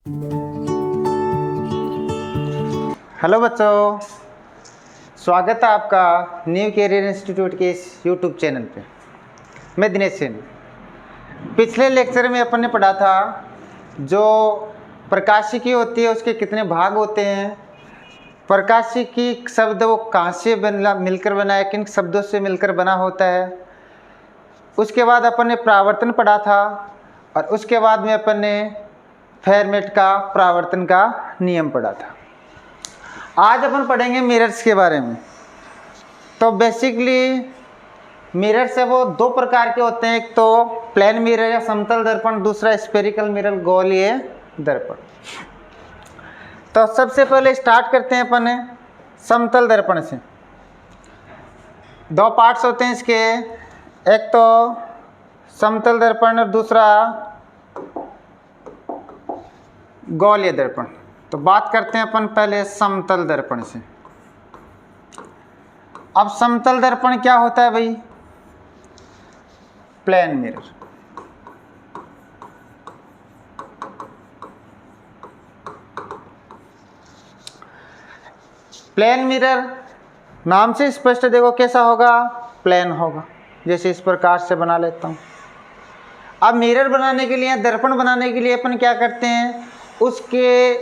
Hello बच्चों, स्वागत है आपका न्यू कैरियर इंस्टीट्यूट के इस यूट्यूब चैनल पे। मैं दिनेश सेन। पिछले लेक्चर में अपन ने पढ़ा था जो प्रकाशिकी होती है उसके कितने भाग होते हैं, प्रकाशिकी शब्द वो कहाँ से मिलकर बना है, किन शब्दों से मिलकर बना होता है। उसके बाद अपन ने परावर्तन पढ़ा था और उसके बाद में अपन ने फेरमेट का परावर्तन का नियम पढ़ा था। आज अपन पढ़ेंगे मिरर्स के बारे में। तो बेसिकली मिरर्स है वो दो प्रकार के होते हैं, एक तो प्लेन मिरर या समतल दर्पण, दूसरा स्फेरिकल मिरर गोलीय दर्पण। तो सबसे पहले स्टार्ट करते हैं अपन समतल दर्पण से। दो पार्ट्स होते हैं इसके, एक तो समतल दर्पण और दूसरा गोलीय दर्पण। तो बात करते हैं अपन पहले समतल दर्पण से। अब समतल दर्पण क्या होता है भाई? Plane mirror. प्लेन मिरर नाम से स्पष्ट देखो कैसा होगा, प्लेन होगा। जैसे इस प्रकार से बना लेता हूं। अब मिरर बनाने के लिए, दर्पण बनाने के लिए अपन क्या करते हैं, उसके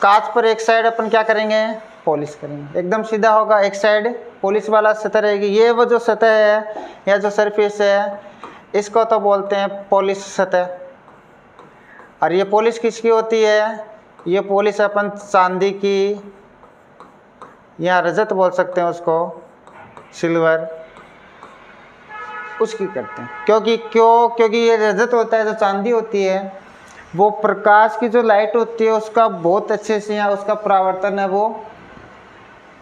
कांच पर एक साइड अपन क्या करेंगे, पॉलिश करेंगे। एकदम सीधा होगा, एक साइड पॉलिश वाला सतह रहेगी। ये वो जो सतह है या जो सरफेस है इसको तो बोलते हैं पॉलिश सतह। और ये पॉलिश किसकी होती है? ये पॉलिश अपन चांदी की या रजत बोल सकते हैं उसको, सिल्वर, उसकी करते हैं। क्योंकि ये रजत होता है, जो चांदी होती है वो प्रकाश की जो लाइट होती है उसका बहुत अच्छे से, या उसका परावर्तन है वो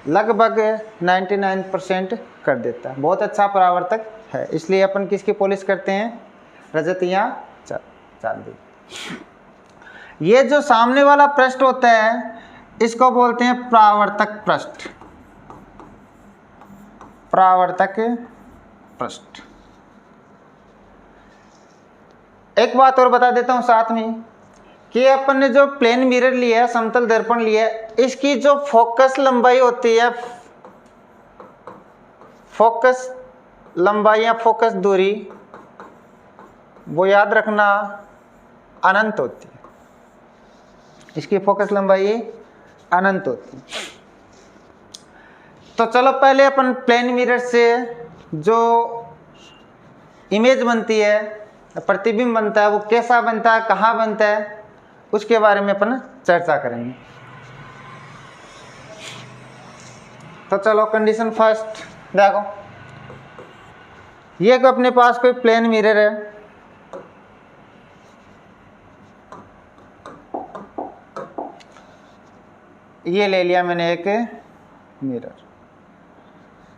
लगभग 99% कर देता है। बहुत अच्छा परावर्तक है, इसलिए अपन किसकी पॉलिश करते हैं, रजत या चांदी। ये जो सामने वाला पृष्ठ होता है इसको बोलते हैं परावर्तक पृष्ठ। परावर्तक पृष्ठ। एक बात और बता देता हूं साथ में कि अपन ने जो प्लेन मिरर लिया है, समतल दर्पण लिया है, इसकी जो फोकस लंबाई होती है, फोकस लंबाई या फोकस दूरी, वो याद रखना अनंत होती है। इसकी फोकस लंबाई अनंत होती है। तो चलो पहले अपन प्लेन मिरर से जो इमेज बनती है, प्रतिबिंब बनता है, वो कैसा बनता है, कहाँ बनता है, उसके बारे में अपन चर्चा करेंगे। तो चलो कंडीशन फर्स्ट देखो, ये अपने पास कोई प्लेन मिरर है। ये ले लिया मैंने एक मिरर।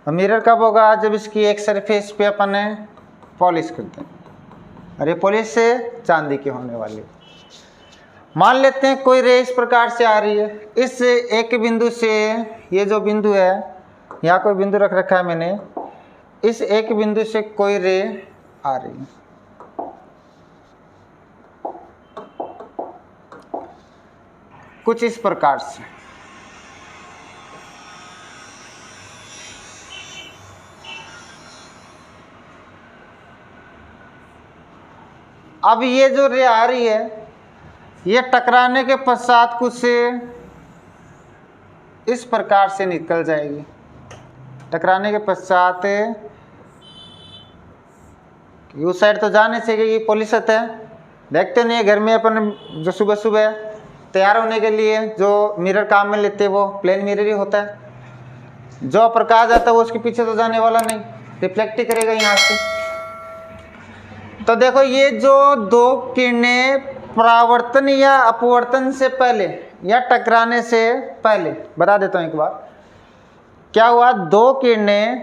और मिरर कब होगा? जब इसकी एक सरफेस पे अपन पॉलिश करते हैं, और ये पॉलिश से चांदी की होने वाली। मान लेते हैं कोई रे इस प्रकार से आ रही है, इस एक बिंदु से, ये जो बिंदु है, यहाँ कोई बिंदु रख रखा है मैंने, इस एक बिंदु से कोई रे आ रही है। कुछ इस प्रकार से। अब ये जो रे आ रही है, ये टकराने के पश्चात कुछ इस प्रकार से निकल जाएगी। टकराने के पश्चात उस साइड तो जाने से कि पॉलिश सतह है, देखते नहीं है घर में अपन जो सुबह सुबह तैयार होने के लिए जो मिरर काम में लेते हैं वो प्लेन मिरर ही होता है। जो प्रकाश आता है वो उसके पीछे तो जाने वाला नहीं, रिफ्लेक्ट ही करेगा यहाँ से। तो देखो ये जो दो किरणें परावर्तन या अपवर्तन से पहले या टकराने से पहले, बता देता हूँ एक बार क्या हुआ। दो किरणें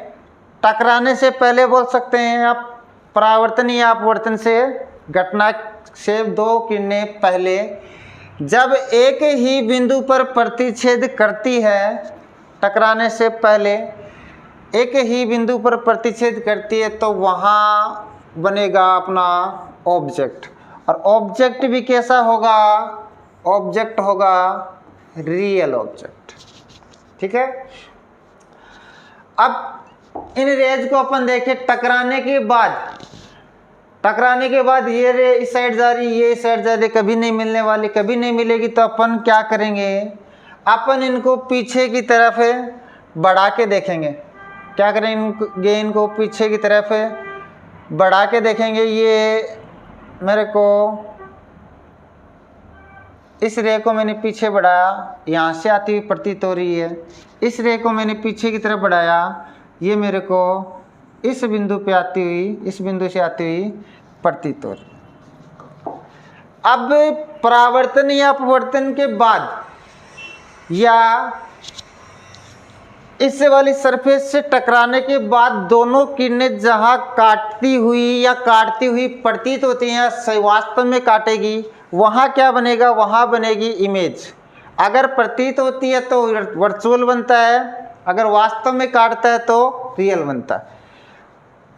टकराने से पहले बोल सकते हैं आप, परावर्तन या अपवर्तन से घटना से दो किरणें पहले जब एक ही बिंदु पर प्रतिच्छेद करती है, टकराने से पहले एक ही बिंदु पर प्रतिच्छेद करती है, तो वहाँ बनेगा अपना ऑब्जेक्ट। और ऑब्जेक्ट भी कैसा होगा, ऑब्जेक्ट होगा रियल ऑब्जेक्ट। ठीक है। अब इन रेज को अपन देखें, टकराने के बाद ये रे इस साइड जा रही, ये इस साइड जा रही, कभी नहीं मिलने वाली, कभी नहीं मिलेगी। तो अपन क्या करेंगे, अपन इनको पीछे की तरफ बढ़ा के देखेंगे। क्या करेंगे, इनको पीछे की तरफ बढ़ा के देखेंगे। ये मेरे को इस रे को मैंने पीछे बढ़ाया, यहाँ से आती हुई प्रतीत हो रही है। इस रे को मैंने पीछे की तरफ बढ़ाया, ये मेरे को इस बिंदु पे आती हुई, इस बिंदु से आती हुई प्रतीत हो रही। अब परावर्तन या अपवर्तन के बाद या इससे वाली सरफेस से टकराने के बाद दोनों किरणें जहाँ काटती हुई प्रतीत होती हैं, वास्तव में काटेगी, वहाँ क्या बनेगा, वहाँ बनेगी इमेज। अगर प्रतीत होती है तो वर्चुअल बनता है, अगर वास्तव में काटता है तो रियल बनता है।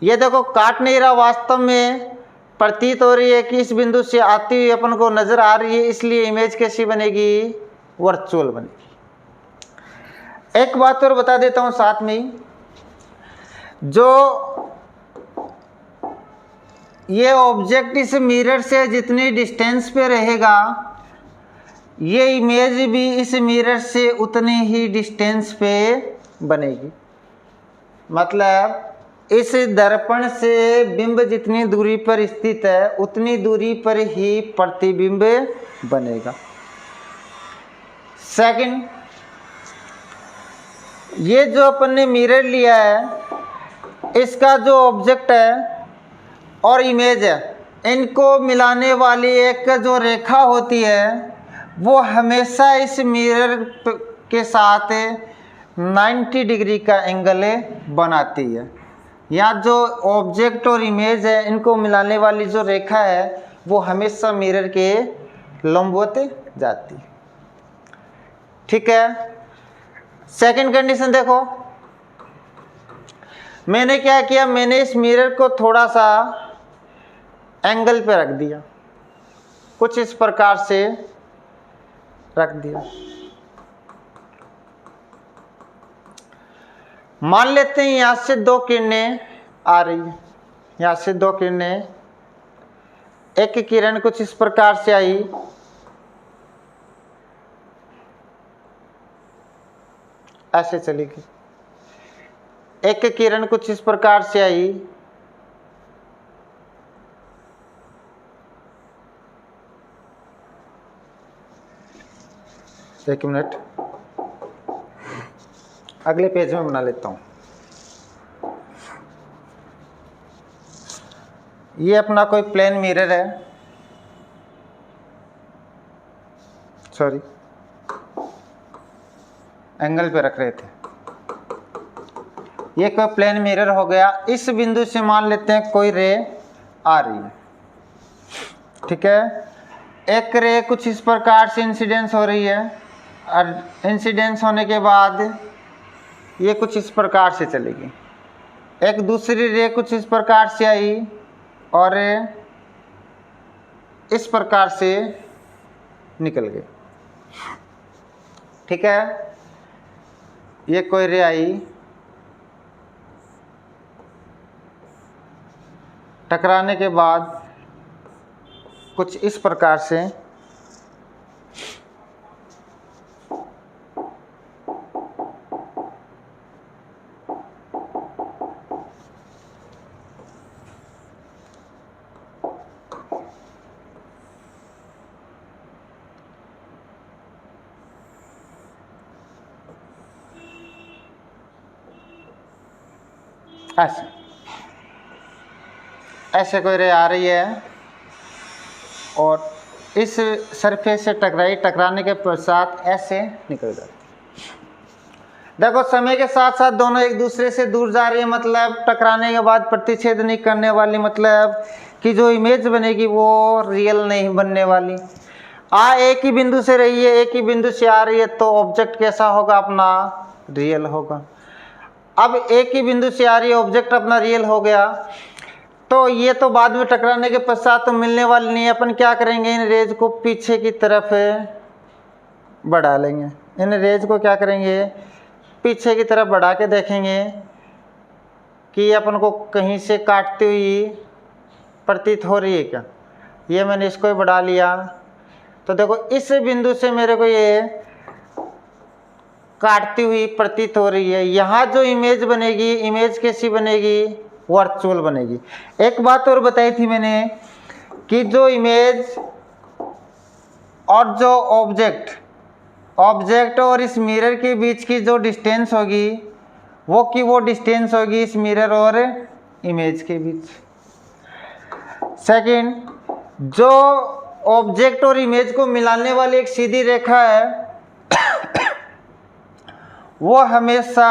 ये देखो काट नहीं रहा, वास्तव में प्रतीत हो रही है कि इस बिंदु से आती हुई अपन को नजर आ रही है, इसलिए इमेज कैसी बनेगी, वर्चुअल बनेगी। एक बात और बता देता हूं साथ में ही, जो ये ऑब्जेक्ट इस मिरर से जितनी डिस्टेंस पे रहेगा, ये इमेज भी इस मिरर से उतनी ही डिस्टेंस पे बनेगी। मतलब इस दर्पण से बिंब जितनी दूरी पर स्थित है, उतनी दूरी पर ही प्रतिबिंब बनेगा। सेकंड, ये जो अपन ने मिरर लिया है, इसका जो ऑब्जेक्ट है और इमेज है, इनको मिलाने वाली एक जो रेखा होती है, वो हमेशा इस मिरर के साथ 90 डिग्री का एंगल बनाती है। या जो ऑब्जेक्ट और इमेज है, इनको मिलाने वाली जो रेखा है, वो हमेशा मिरर के लंबवत जाती है। ठीक है। सेकंड कंडीशन देखो, मैंने क्या किया, मैंने इस मिरर को थोड़ा सा एंगल पे रख दिया, कुछ इस प्रकार से रख दिया। मान लेते हैं यहां से दो किरणें आ रही है, यहां से दो किरणें, एक किरण कुछ इस प्रकार से आई, ऐसे चली गई। एक किरण कुछ इस प्रकार से आई, एक मिनट, अगले पेज में बना लेता हूं। ये अपना कोई प्लेन मिरर है, सॉरी एंगल पे रख रहे थे। ये कोई प्लेन मिरर हो गया। इस बिंदु से मान लेते हैं कोई रे आ रही है। ठीक है। एक रे कुछ इस प्रकार से इंसिडेंस हो रही है, और इंसिडेंस होने के बाद ये कुछ इस प्रकार से चलेगी। एक दूसरी रे कुछ इस प्रकार से आई और इस प्रकार से निकल गई। ठीक है। ये कोई रे आई, टकराने के बाद कुछ इस प्रकार से ऐसे कोई रे आ रही है और इस सरफेस से टकराने के पश्चात ऐसे निकल जाती है। देखो समय के साथ साथ दोनों एक दूसरे से दूर जा रही है, मतलब टकराने के बाद प्रतिच्छेद नहीं करने वाली, मतलब कि जो इमेज बनेगी वो रियल नहीं बनने वाली। एक ही बिंदु से रही है, एक ही बिंदु से आ रही है, तो ऑब्जेक्ट कैसा होगा, अपना रियल होगा। अब एक ही बिंदु से आ रही है, ऑब्जेक्ट अपना रियल हो गया, तो ये तो बाद में टकराने के पश्चात तो मिलने वाली नहीं है। अपन क्या करेंगे, इन रेज को पीछे की तरफ बढ़ा लेंगे। इन रेज को क्या करेंगे, पीछे की तरफ बढ़ा के देखेंगे कि अपन को कहीं से काटती हुई प्रतीत हो रही है क्या। ये मैंने इसको ही बढ़ा लिया, तो देखो इस बिंदु से मेरे को ये काटती हुई प्रतीत हो रही है। यहाँ जो इमेज बनेगी, इमेज कैसी बनेगी, वर्चुअल बनेगी। एक बात और बताई थी मैंने कि जो इमेज और जो ऑब्जेक्ट और इस मिरर के बीच की जो डिस्टेंस होगी वो डिस्टेंस होगी इस मिरर और इमेज के बीच। सेकंड, जो ऑब्जेक्ट और इमेज को मिलाने वाली एक सीधी रेखा है वो हमेशा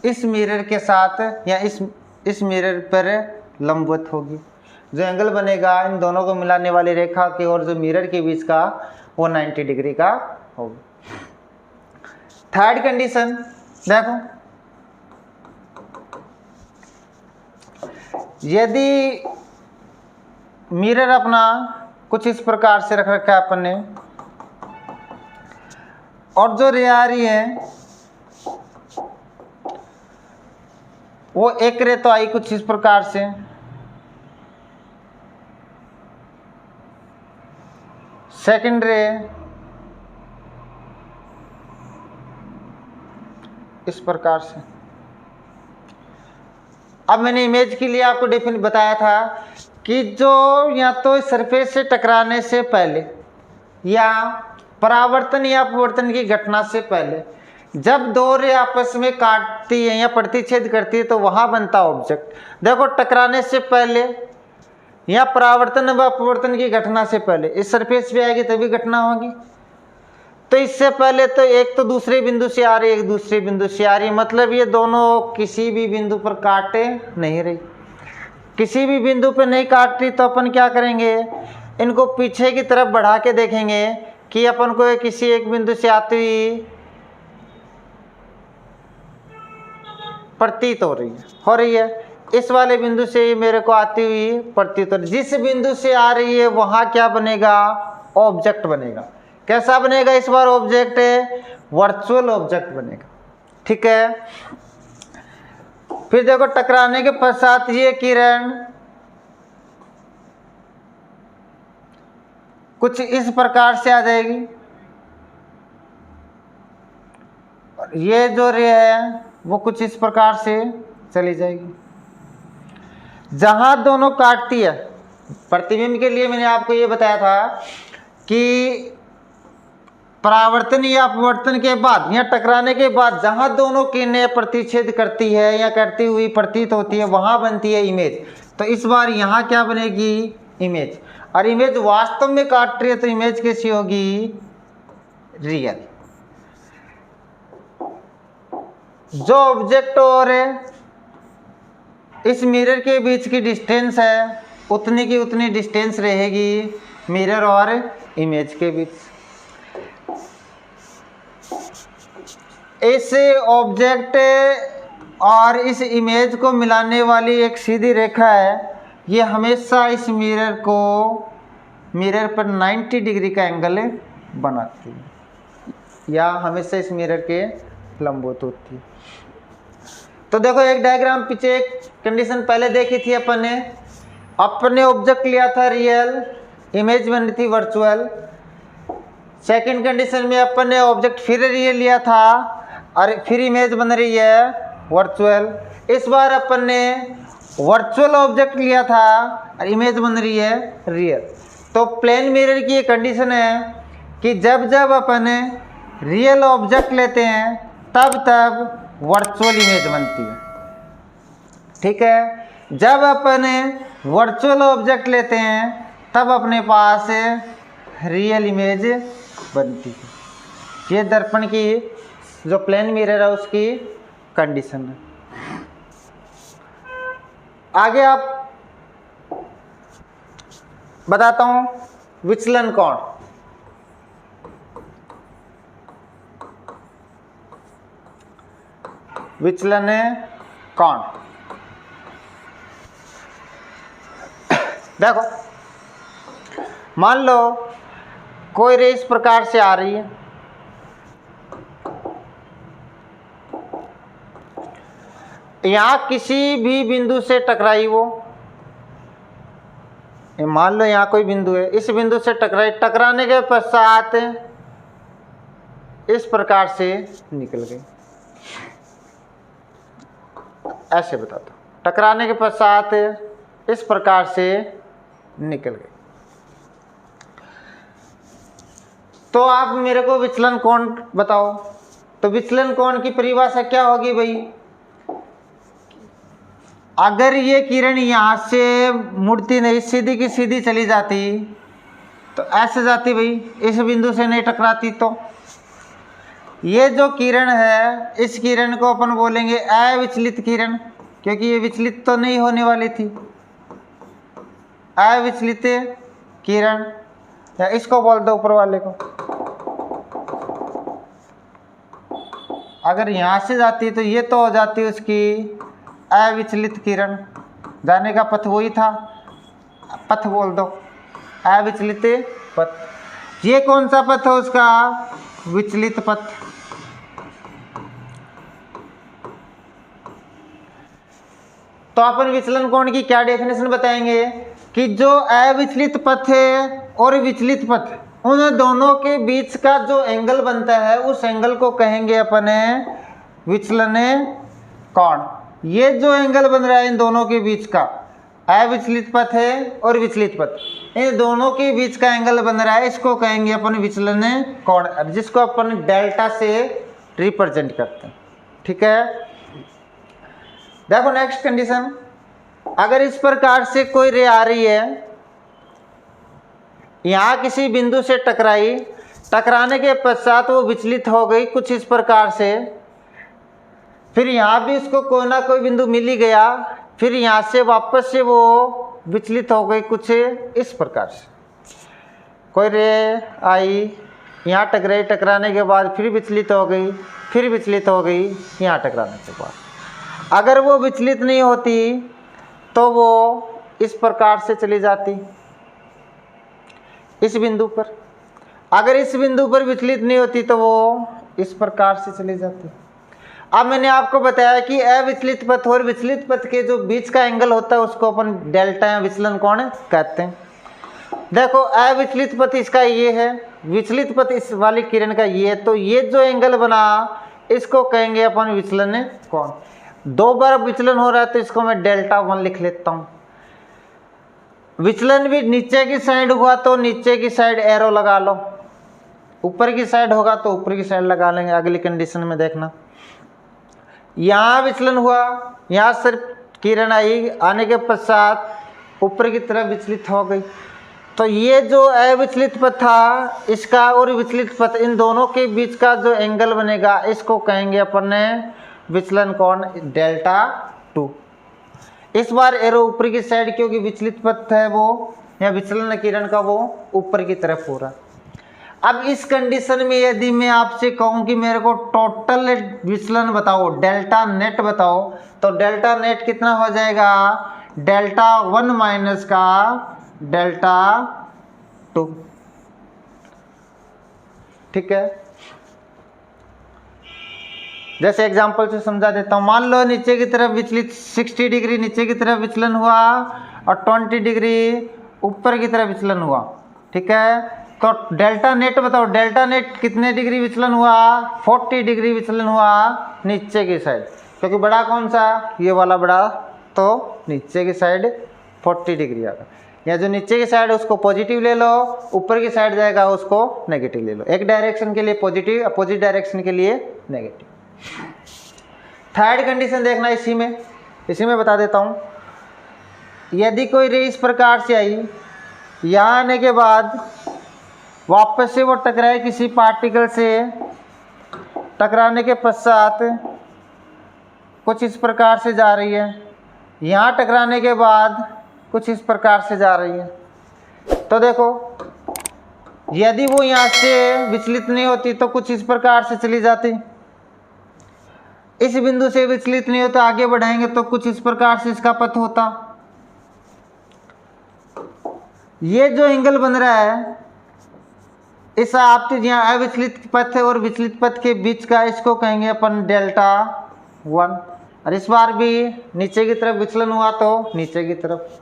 इस मिरर के साथ या इस मिरर पर लंबवत होगी। जो एंगल बनेगा इन दोनों को मिलाने वाली रेखा की और जो मिरर के बीच का वो 90 डिग्री का होगा। थर्ड कंडीशन देखो, यदि मिरर अपना कुछ इस प्रकार से रख रखा है अपन ने और जो रे आ रही है वो एक रे तो आई कुछ इस प्रकार से, सेकंड रे इस प्रकार से। अब मैंने इमेज के लिए आपको डेफिनेट बताया था कि जो या तो सरफेस से टकराने से पहले या परावर्तन या अपवर्तन की घटना से पहले जब दो रे आपस में काटती है या प्रतिच्छेद करती है तो वहां बनता ऑब्जेक्ट। देखो टकराने से पहले या परावर्तन व अपवर्तन की घटना से पहले इस सरफेस पे आएगी तभी घटना होगी। तो इससे पहले तो एक तो दूसरे बिंदु से आ रही है, एक दूसरे बिंदु से आ रही है, मतलब ये दोनों किसी भी बिंदु पर काटे नहीं रही। किसी भी बिंदु पर नहीं काट रही तो अपन क्या करेंगे, इनको पीछे की तरफ बढ़ा के देखेंगे कि अपन को किसी एक बिंदु से आती हुई प्रतीत हो रही है। इस वाले बिंदु से मेरे को आती हुई प्रतीत हो रही, जिस बिंदु से आ रही है वहां क्या बनेगा, ऑब्जेक्ट बनेगा। कैसा बनेगा इस बार ऑब्जेक्ट, वर्चुअल ऑब्जेक्ट बनेगा। ठीक है, फिर देखो टकराने के पश्चात ये किरण कुछ इस प्रकार से आ जाएगी और ये जो रे है वो कुछ इस प्रकार से चली जाएगी। जहां दोनों काटती है, प्रतिबिंब के लिए मैंने आपको ये बताया था कि परावर्तन या अपवर्तन के बाद या टकराने के बाद जहां दोनों किरणें प्रतिच्छेद करती है या करती हुई प्रतीत होती है वहां बनती है इमेज। तो इस बार यहाँ क्या बनेगी, इमेज। और इमेज वास्तव में काट रही है तो इमेज कैसी होगी, रियल। जो ऑब्जेक्ट और इस मिरर के बीच की डिस्टेंस है उतनी की उतनी डिस्टेंस रहेगी मिरर और इमेज के बीच। इस ऑब्जेक्ट और इस इमेज को मिलाने वाली एक सीधी रेखा है, ये हमेशा इस मिरर पर 90 डिग्री का एंगल बनाती है या हमेशा इस मिरर के लंबवत होती है। तो देखो एक डायग्राम पीछे एक कंडीशन पहले देखी थी अपन ने ऑब्जेक्ट लिया था रियल, इमेज बन रही थी वर्चुअल। सेकंड कंडीशन में अपन ने ऑब्जेक्ट फिर रियल लिया था और फिर इमेज बन रही है वर्चुअल। इस बार अपन ने वर्चुअल ऑब्जेक्ट लिया था और इमेज बन रही है रियल। तो प्लेन मिरर की ये कंडीशन है कि जब जब अपन रियल ऑब्जेक्ट लेते हैं तब वर्चुअल इमेज बनती है। ठीक है, जब अपन वर्चुअल ऑब्जेक्ट लेते हैं तब अपने पास रियल इमेज बनती है। ये दर्पण की जो प्लेन मिरर है उसकी कंडीशन है। आगे आप बताता हूं विचलन कोण। विचलन कोण देखो मान लो कोई रे इस प्रकार से आ रही है, यहां किसी भी बिंदु से टकराई वो, मान लो यहां कोई बिंदु है, इस बिंदु से टकराई, टकराने के पश्चात इस प्रकार से निकल गई। ऐसे बता दो, टकराने के पश्चात इस प्रकार से निकल गई। तो आप मेरे को विचलन कोण बताओ। तो विचलन कोण की परिभाषा क्या होगी भाई? अगर ये किरण यहां से मुड़ती नहीं, सीधी की सीधी चली जाती तो ऐसे जाती भाई, इस बिंदु से नहीं टकराती। तो ये जो किरण है, इस किरण को अपन बोलेंगे अविचलित किरण, क्योंकि ये विचलित तो नहीं होने वाली थी। अविचलित किरण, या इसको बोल दो ऊपर वाले को, अगर यहां से जाती तो ये तो हो जाती उसकी अविचलित किरण, जाने का पथ वही था, पथ बोल दो अविचलित पथ। ये कौन सा पथ है उसका? विचलित पथ। तो अपन विचलन कोण की क्या डेफिनेशन बताएंगे कि जो अविचलित पथ है और विचलित पथ, उन दोनों के बीच का जो एंगल बनता है उस एंगल को कहेंगे अपन विचलन कोण। ये जो एंगल बन रहा है इन दोनों के बीच का, अविचलित पथ है और विचलित पथ, इन दोनों के बीच का एंगल बन रहा है, इसको कहेंगे अपन विचलन कोण, जिसको अपन डेल्टा से रिप्रेजेंट करते हैं। ठीक है, देखो नेक्स्ट कंडीशन, अगर इस प्रकार से कोई रे आ रही है, यहां किसी बिंदु से टकराई, टकराने के पश्चात वो विचलित हो गई कुछ इस प्रकार से, फिर यहाँ भी उसको कोई ना कोई बिंदु मिल ही गया, फिर यहाँ से वापस से वो विचलित हो गई कुछ इस प्रकार से। कोई रे आई, यहाँ टकराई, टकराने के बाद फिर विचलित हो गई, फिर विचलित हो गई यहाँ टकराने के बाद। अगर वो विचलित नहीं होती तो वो इस प्रकार से चली जाती इस बिंदु पर, अगर इस बिंदु पर विचलित नहीं होती तो वो इस प्रकार से चली जाती। अब मैंने आपको बताया कि अविचलित पथ और विचलित पथ के जो बीच का एंगल होता है उसको अपन डेल्टा या विचलन कोण कहते हैं। देखो अविचलित पथ इसका ये है, विचलित पथ इस वाली किरण का ये है, तो ये जो एंगल बना इसको कहेंगे अपन विचलन कोण। दो बार विचलन हो रहा है तो इसको मैं डेल्टा 1 लिख लेता हूँ। विचलन भी नीचे की साइड हुआ तो नीचे की साइड एरो लगा लो, ऊपर की साइड होगा तो ऊपर की साइड लगा लेंगे। अगली कंडीशन में देखना, यहाँ विचलन हुआ, यहाँ सिर्फ किरण आई, आने के पश्चात ऊपर की तरफ विचलित हो गई, तो ये जो अविचलित पथ था इसका और विचलित पथ, इन दोनों के बीच का जो एंगल बनेगा इसको कहेंगे अपन विचलन कोण डेल्टा 2। इस बार एरो ऊपर की साइड, क्योंकि विचलित पथ है वो या विचलन किरण का वो ऊपर की तरफ हो रहा। अब इस कंडीशन में यदि मैं आपसे कहूं कि मेरे को टोटल विचलन बताओ, डेल्टा नेट बताओ, तो डेल्टा नेट कितना हो जाएगा? डेल्टा 1 माइनस का डेल्टा 2। ठीक है, जैसे एग्जांपल से समझा देता हूँ। मान लो नीचे की तरफ विचलित 60 डिग्री नीचे की तरफ विचलन हुआ और 20 डिग्री ऊपर की तरफ विचलन हुआ। ठीक है, तो डेल्टा नेट बताओ, डेल्टा नेट कितने डिग्री विचलन हुआ? 40 डिग्री विचलन हुआ नीचे की साइड, क्योंकि बड़ा कौन सा? ये वाला बड़ा, तो नीचे की साइड 40 डिग्री आ गया। या जो नीचे की साइड उसको पॉजिटिव ले लो, ऊपर की साइड जाएगा उसको नेगेटिव ले लो। एक डायरेक्शन के लिए पॉजिटिव, अपोजिट डायरेक्शन के लिए नेगेटिव। थर्ड कंडीशन देखना, इसी में बता देता हूँ। यदि कोई रे इस प्रकार से आई, यहाँ आने के बाद वापस से वो टकराए किसी पार्टिकल से, टकराने के पश्चात कुछ इस प्रकार से जा रही है, यहाँ टकराने के बाद कुछ इस प्रकार से जा रही है, तो देखो यदि वो यहाँ से विचलित नहीं होती तो कुछ इस प्रकार से चली जाती, इस बिंदु से विचलित नहीं होता, आगे बढ़ाएंगे तो कुछ इस प्रकार से इसका पथ होता। ये जो एंगल बन रहा है इस आपके यहाँ अविचलित पथ और विचलित पथ के बीच का, इसको कहेंगे अपन डेल्टा 1। और इस बार भी नीचे की तरफ विचलन हुआ तो नीचे की तरफ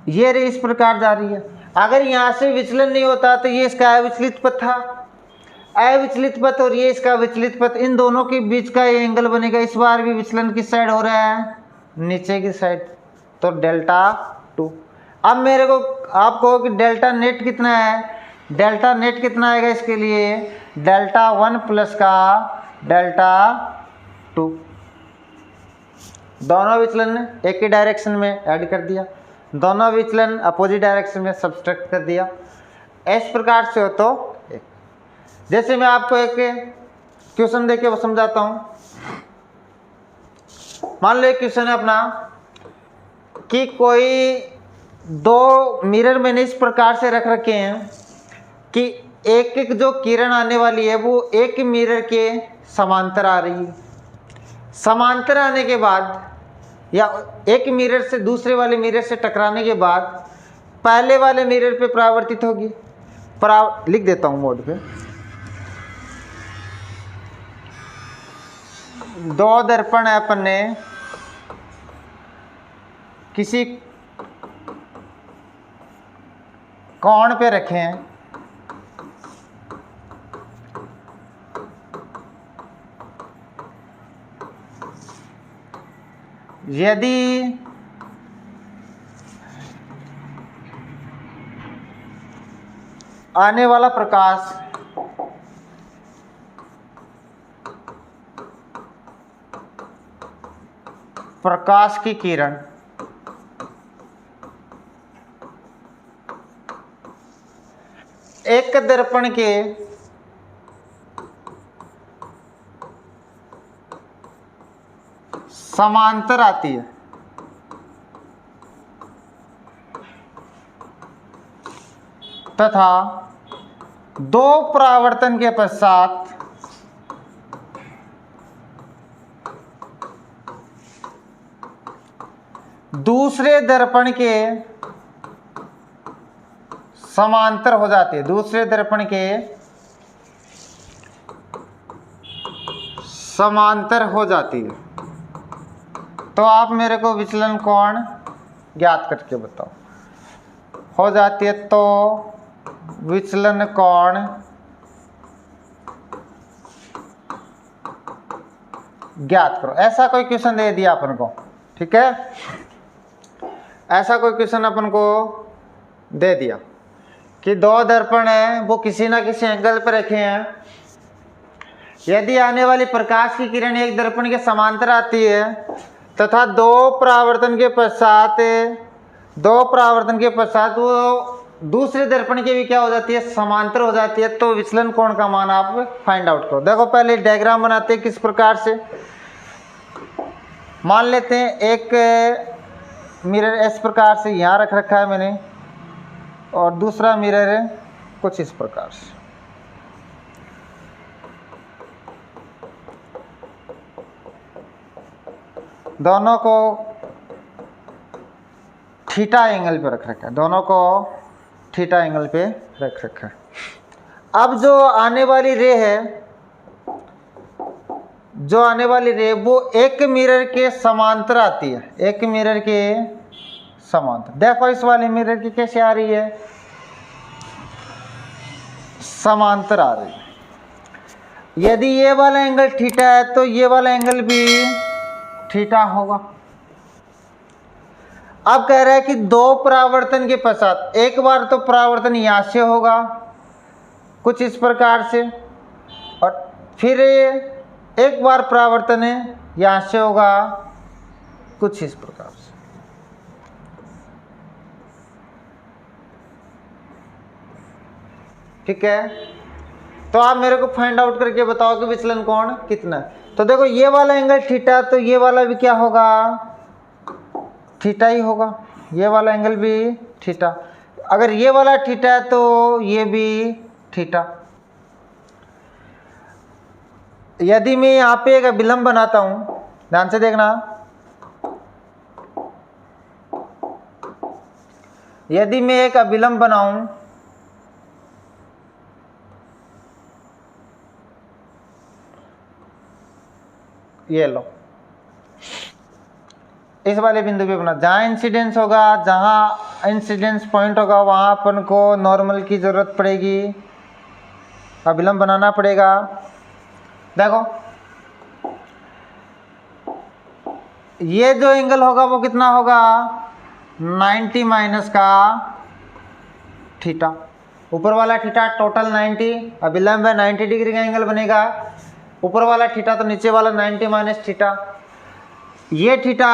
ये रे इस प्रकार जा रही है। अगर यहाँ से विचलन नहीं होता तो ये इसका अविचलित पथ था, अविचलित पथ और ये इसका विचलित पथ, इन दोनों के बीच का ये एंगल बनेगा। इस बार भी विचलन किस साइड हो रहा है, नीचे की साइड, तो डेल्टा 2। अब मेरे को आप कहो कि डेल्टा नेट कितना है, डेल्टा नेट कितना आएगा इसके लिए, डेल्टा 1 प्लस का डेल्टा 2। दोनों विचलन एक ही डायरेक्शन में ऐड कर दिया, दोनों विचलन अपोजिट डायरेक्शन में सब्सट्रैक्ट कर दिया। इस प्रकार से हो तो एक, जैसे मैं आपको एक क्वेश्चन देके वो समझाता हूँ। मान लो एक क्वेश्चन है अपना कि कोई दो मिरर मैंने इस प्रकार से रख रखे हैं कि एक एक जो किरण आने वाली है वो एक मिरर के समांतर आ रही है। समांतर आने के बाद या एक मिरर से दूसरे वाले मिरर से टकराने के बाद पहले वाले मिरर पे परावर्तित होगी। लिख देता हूँ मोड पे। दो दर्पण है अपन ने किसी कोण पे रखे हैं, यदि आने वाला प्रकाश प्रकाश की किरण एक दर्पण के समांतर आती है तथा दो परावर्तन के पश्चात दूसरे दर्पण के समांतर हो जाती है, दूसरे दर्पण के समांतर हो जाती है, तो आप मेरे को विचलन कोण ज्ञात करके बताओ। हो जाती है तो विचलन कोण ज्ञात करो। ऐसा कोई क्वेश्चन दे दिया अपन को, ठीक है, ऐसा कोई क्वेश्चन अपन को दे दिया कि दो दर्पण है वो किसी ना किसी एंगल पर रखे हैं, यदि आने वाली प्रकाश की किरण एक दर्पण के समांतर आती है तथा दो परावर्तन के पश्चात वो दूसरे दर्पण के भी क्या हो जाती है, समांतर हो जाती है, तो विचलन कोण का मान आप फाइंड आउट करो। देखो पहले डायग्राम बनाते हैं किस प्रकार से। मान लेते हैं एक मिरर इस प्रकार से यहाँ रख रखा है मैंने और दूसरा मिरर है कुछ इस प्रकार से। दोनों को थीटा एंगल पे रख रखा है, दोनों को थीटा एंगल पे रख रखा है। अब जो आने वाली रे है, जो आने वाली रे वो एक मिरर के समांतर आती है, एक मिरर के समांतर। देखो इस वाले मिरर की कैसे आ रही है, समांतर आ रही है। यदि ये वाला एंगल थीटा है तो ये वाला एंगल भी थीटा होगा। अब कह रहा है कि दो परावर्तन के पश्चात, एक बार तो परावर्तन यहाँ से होगा कुछ इस प्रकार से, और फिर एक बार परावर्तन है यहाँ से होगा कुछ इस प्रकार से। ठीक है, तो आप मेरे को फाइंड आउट करके बताओ कि विचलन कोण कितना है। तो देखो ये वाला एंगल थीटा, तो ये वाला भी क्या होगा, थीटा ही होगा, ये वाला एंगल भी थीटा। अगर ये वाला थीटा है तो ये भी थीटा। यदि मैं यहाँ पे एक अभिलंब बनाता हूँ, ध्यान से देखना, यदि मैं एक अभिलंब बनाऊं, ये लो, इस वाले बिंदु पे बना, जहां इंसिडेंस होगा, जहां इंसिडेंस पॉइंट होगा वहां अपन को नॉर्मल की जरूरत पड़ेगी, अभिलंब बनाना पड़ेगा। देखो ये जो एंगल होगा वो कितना होगा, 90 माइनस का थीटा, ऊपर वाला थीटा टोटल 90, अभिलंब है 90 डिग्री का एंगल बनेगा, ऊपर वाला थीटा तो नीचे वाला 90 माइनस थीटा। ये थीटा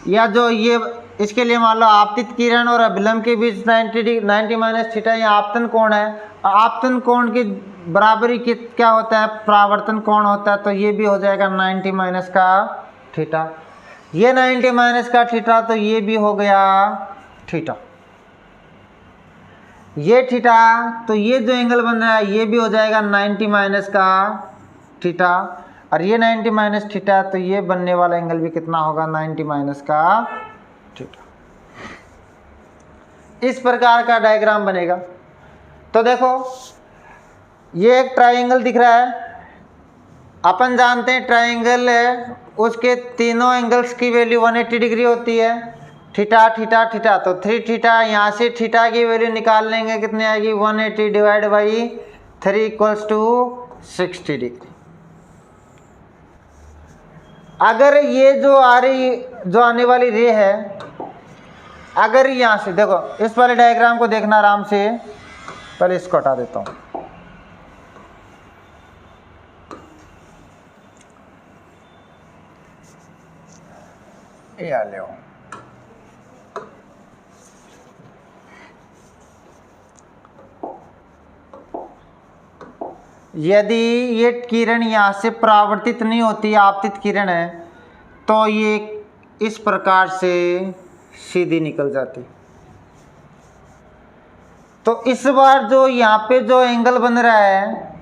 या जो ये इसके लिए मान लो आपतित किरण और अभिलंब के बीच 90 माइनस थीटा, ये आपतन कोण है। आपतन कोण की बराबरी क्या होता है, परावर्तन कोण होता है, तो ये भी हो जाएगा 90 माइनस का थीटा। ये 90 माइनस का थीटा, तो ये भी हो गया थीटा। ये थीटा, तो ये जो एंगल बन रहा है ये भी हो जाएगा 90 माइनस का थीटा, और ये 90 माइनस थीटा, तो ये बनने वाला एंगल भी कितना होगा, 90 माइनस का थीटा। इस प्रकार का डायग्राम बनेगा। तो देखो ये एक ट्रायंगल दिख रहा है, अपन जानते हैं ट्रायंगल है उसके तीनों एंगल्स की वैल्यू 180 डिग्री होती है, थीटा थीटा थीटा, तो 3 थीटा, यहाँ से थीटा की वैल्यू निकाल लेंगे, कितनी आएगी, 180 divide by 3 equals to 60 degree. अगर ये जो आने वाली रे है, अगर यहाँ से देखो, इस वाले डायग्राम को देखना आराम से, पहले इसको हटा देता हूँ। ये ले आओ। यदि ये किरण यहाँ से परावर्तित नहीं होती, आपतित किरण है, तो ये इस प्रकार से सीधी निकल जाती। तो इस बार जो यहाँ पे जो एंगल बन रहा है,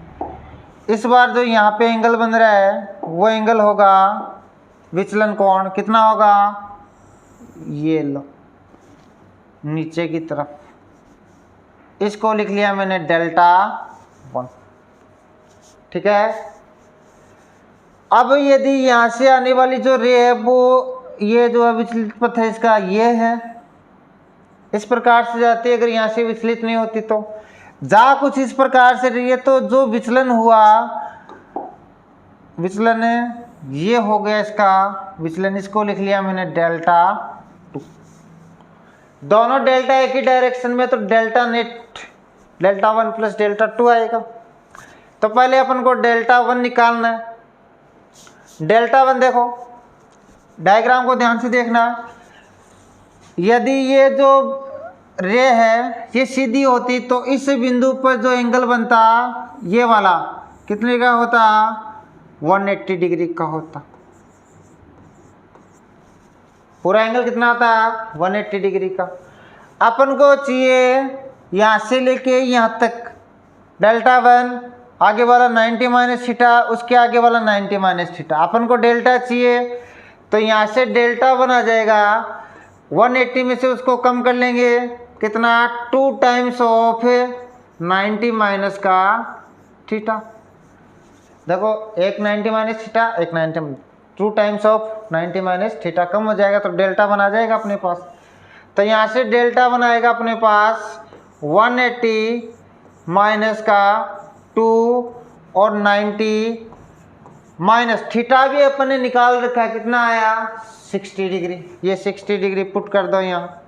इस बार जो यहाँ पे एंगल बन रहा है वो एंगल होगा विचलन कोण, कितना होगा, ये लो नीचे की तरफ, इसको लिख लिया मैंने डेल्टा 1, ठीक है। अब यदि यहाँ से आने वाली जो रे है वो ये जो विचलित पथ है इसका ये है, इस प्रकार से जाती है, अगर यहाँ से विचलित नहीं होती तो जा कुछ इस प्रकार से रही है, तो जो विचलन हुआ, विचलन ये हो गया इसका विचलन, इसको लिख लिया मैंने डेल्टा 2। दोनों डेल्टा एक ही डायरेक्शन में, तो delta net delta 1 plus delta 2 आएगा। तो पहले अपन को डेल्टा 1 निकालना है। डेल्टा 1 देखो, डायग्राम को ध्यान से देखना, यदि ये जो रे है ये सीधी होती तो इस बिंदु पर जो एंगल बनता ये वाला कितने का होता, 180 डिग्री का होता। पूरा एंगल कितना होता, 180 डिग्री का। अपन को चाहिए यहाँ से लेके यहाँ तक डेल्टा 1, आगे वाला 90 माइनस थीटा, उसके आगे वाला 90 माइनस थीटा। अपन को डेल्टा चाहिए, तो यहाँ से डेल्टा 1 आ जाएगा, 180 में से उसको कम कर लेंगे, कितना, 2 टाइम्स ऑफ 90 माइनस का थीटा। देखो एक 90 माइनस थीटा, एक 90, 2 टाइम्स ऑफ 90 माइनस थीटा, कम हो जाएगा तो डेल्टा 1 आ जाएगा अपने पास। तो यहाँ से डेल्टा 1 आएगा अपने पास 180 माइनस का 2 और 90 माइनस थीटा भी अपन ने निकाल रखा है, कितना आया, 60 डिग्री। ये 60 डिग्री पुट कर दो यहाँ,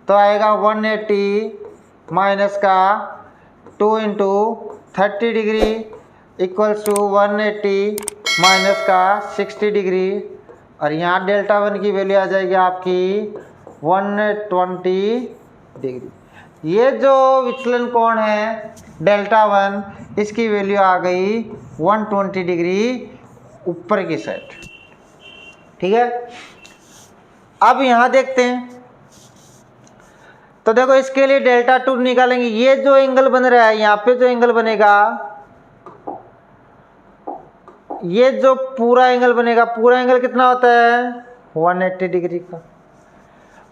तो आएगा 180 माइनस का 2 into 30 degree equals to 180 minus का 60 डिग्री, और यहाँ डेल्टा 1 की वैल्यू आ जाएगी आपकी 120 डिग्री। ये जो विचलन कोण है डेल्टा 1, इसकी वैल्यू आ गई 120 डिग्री ऊपर की साइड, ठीक है। अब यहाँ देखते हैं, तो देखो इसके लिए डेल्टा 2 निकालेंगे। ये जो एंगल बन रहा है यहाँ पे जो एंगल बनेगा, ये जो पूरा एंगल बनेगा, पूरा एंगल कितना होता है, 180 डिग्री का।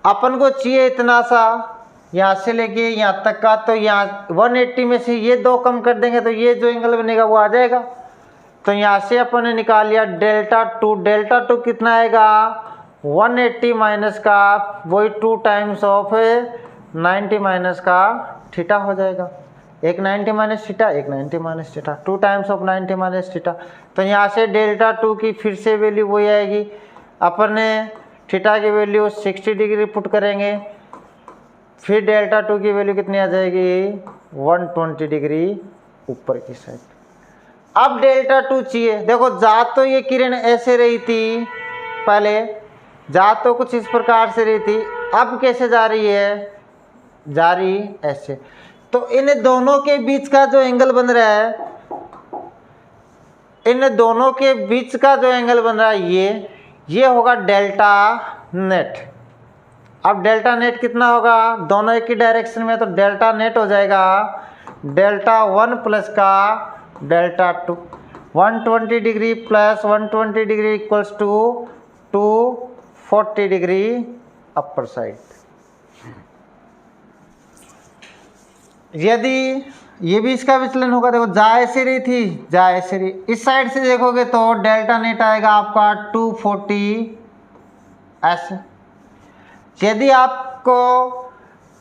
अपन को चाहिए इतना सा यहाँ से लेके यहाँ तक का, तो यहाँ 180 में से ये 2 कम कर देंगे तो ये जो एंगल बनेगा वो आ जाएगा। तो यहाँ से अपन ने निकाल लिया डेल्टा टू कितना आएगा 180 माइनस का वही 2 टाइम्स ऑफ 90 माइनस का थीटा हो जाएगा। एक 90 माइनस थीटा, एक 90 minus theta, 2 times of 90 minus theta. तो यहाँ से डेल्टा टू की फिर से वैल्यू वही आएगी। अपन ने थीटा की वैल्यू 60 डिग्री पुट करेंगे, फिर डेल्टा टू की वैल्यू कितनी आ जाएगी 120 डिग्री ऊपर की साइड। अब डेल्टा टू चाहिए। देखो जा तो ये किरण ऐसे रही थी पहले, जा तो कुछ इस प्रकार से रही थी, अब कैसे जा रही है, जा रही ऐसे। तो इन दोनों के बीच का जो एंगल बन रहा है, इन दोनों के बीच का जो एंगल बन रहा है ये होगा डेल्टा नेट। अब डेल्टा नेट कितना होगा, दोनों एक ही डायरेक्शन में, तो डेल्टा नेट हो जाएगा डेल्टा 1 प्लस का delta 2। 120 degree plus 120 degree equals to 240 degree upper side. यदि ये भी इसका विचलन होगा, देखो जा ऐसे रही थी, जा ऐसे रही, इस साइड से देखोगे तो डेल्टा नेट आएगा आपका 240 ऐसे। यदि आपको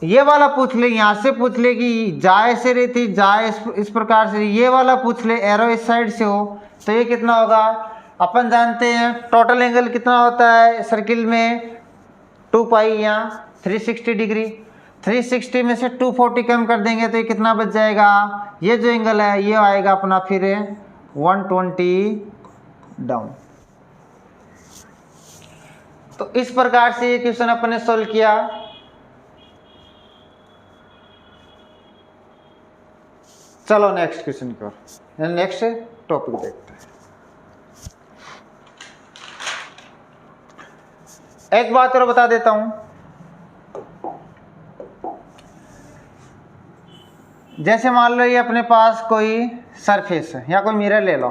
ये वाला पूछ ले, यहाँ से पूछ ले कि जा ऐसे रही थी, जा इस प्रकार से, ये वाला पूछ ले एरो इस साइड से हो, तो ये कितना होगा। अपन जानते हैं टोटल एंगल कितना होता है सर्किल में 2 पाई, यहाँ 360 डिग्री। 360 में से 240 कम कर देंगे तो ये कितना बच जाएगा, ये जो एंगल है ये आएगा अपना फिर 120 डाउन। तो इस प्रकार से ये क्वेश्चन अपन ने सोल्व किया। चलो नेक्स्ट क्वेश्चन की ओर, नेक्स्ट टॉपिक देखते हैं। एक बात और बता देता हूं, जैसे मान लो ये अपने पास कोई सरफेस है या कोई मिरर ले लो,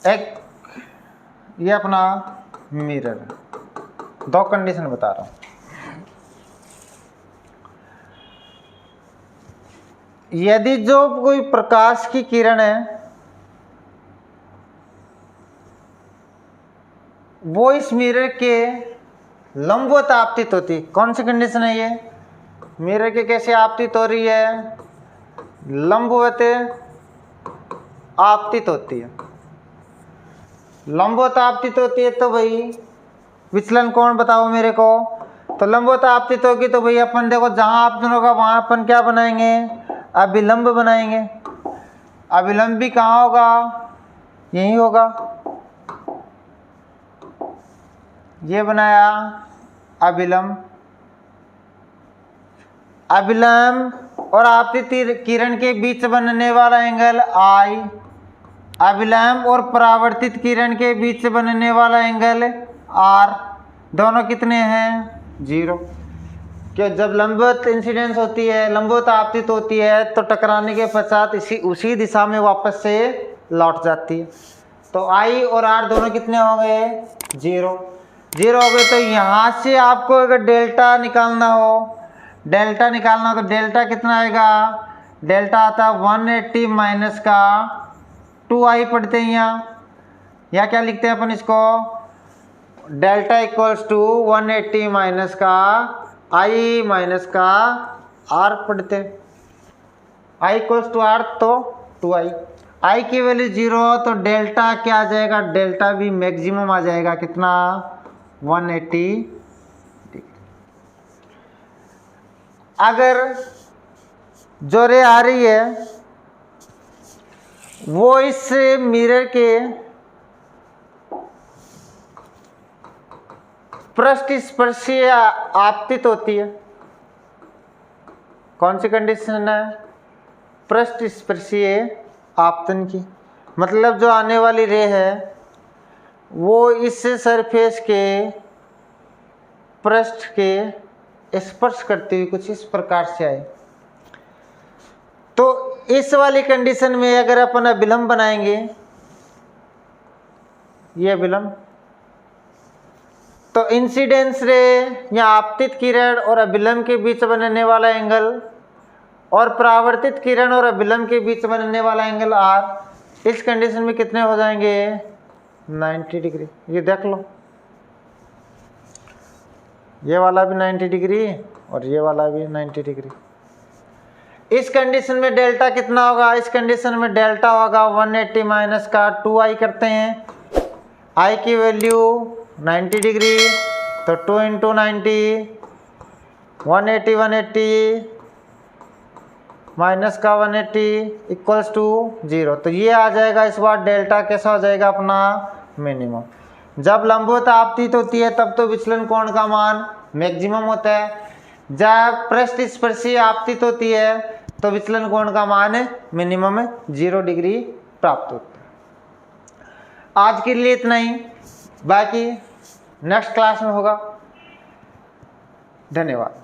एक ये अपना मिरर है। 2 कंडीशन बता रहा हूं। यदि जो कोई प्रकाश की किरण है वो इस मिरर के लंबवत आपतित होती, कौन सी कंडीशन है ये, मिरर के कैसे आपतित हो रही है, लंबवत आपतित होती है। लंबवत आपतित होती है तो भाई विचलन कोण बताओ मेरे को। तो लंबवत आपतित होगी तो भाई अपन देखो जहां आपतित होगा वहां अपन क्या बनाएंगे, अभिलंब बनाएंगे। अभिलंब भी कहाँ होगा, यही होगा। ये बनाया अभिलंब। अभिलंब और आपतित किरण के बीच बनने वाला एंगल I, अभिलंब और परावर्तित किरण के बीच बनने वाला एंगल R, दोनों कितने हैं 0। क्यों, जब लंबवत इंसिडेंस होती है, लंबवत आपतित होती है तो टकराने के पश्चात उसी दिशा में वापस से लौट जाती है। तो I और R दोनों कितने हो गए 0 हो गए। तो यहाँ से आपको अगर डेल्टा निकालना हो, तो डेल्टा कितना आएगा, डेल्टा आता है 180 माइनस का 2I पढ़ते हैं यहाँ, या क्या लिखते हैं अपन इसको, डेल्टा इक्वल्स टू 180 माइनस का I माइनस का R पढ़ते हैं। I इक्वल्स टू R तो 2I, I की वैल्यू 0 तो डेल्टा क्या आ जाएगा, डेल्टा भी मैक्सिमम आ जाएगा कितना 180। अगर जो रे आ रही है वो इस मिरर के पृष्ठ स्पर्शीय आपतित होती है, कौन सी कंडीशन है, पृष्ठ स्पर्शीय आपतन की। मतलब जो आने वाली रे है वो इस सरफेस के पृष्ठ के स्पर्श करती हुई कुछ इस प्रकार से आए। तो इस वाली कंडीशन में अगर अपन अभिलंब बनाएंगे, ये अभिलंब, तो इंसिडेंस रे या आपतित किरण और अभिलंब के बीच बनने वाला एंगल और परावर्तित किरण और अभिलंब के बीच बनने वाला एंगल आर इस कंडीशन में कितने हो जाएंगे 90 डिग्री। ये देख लो, ये वाला भी 90 डिग्री और ये वाला भी 90 डिग्री। इस कंडीशन में डेल्टा कितना होगा, इस कंडीशन में डेल्टा होगा 180 माइनस का 2i करते हैं, i की वैल्यू 90 डिग्री तो 2 इंटू 90 180 माइनस का 180 इक्वल्स टू 0। तो ये आ जाएगा इस बार डेल्टा कैसा हो जाएगा अपना मिनिमम। जब लंबवत आपतित होती है तब तो विचलन कोण का मान मैक्सिमम होता है, जब पृष्ठ स्पर्शी आपतित होती है तो विचलन कोण का मान मिनिमम 0 डिग्री प्राप्त होता है। आज के लिए इतना ही, बाकी नेक्स्ट क्लास में होगा। धन्यवाद।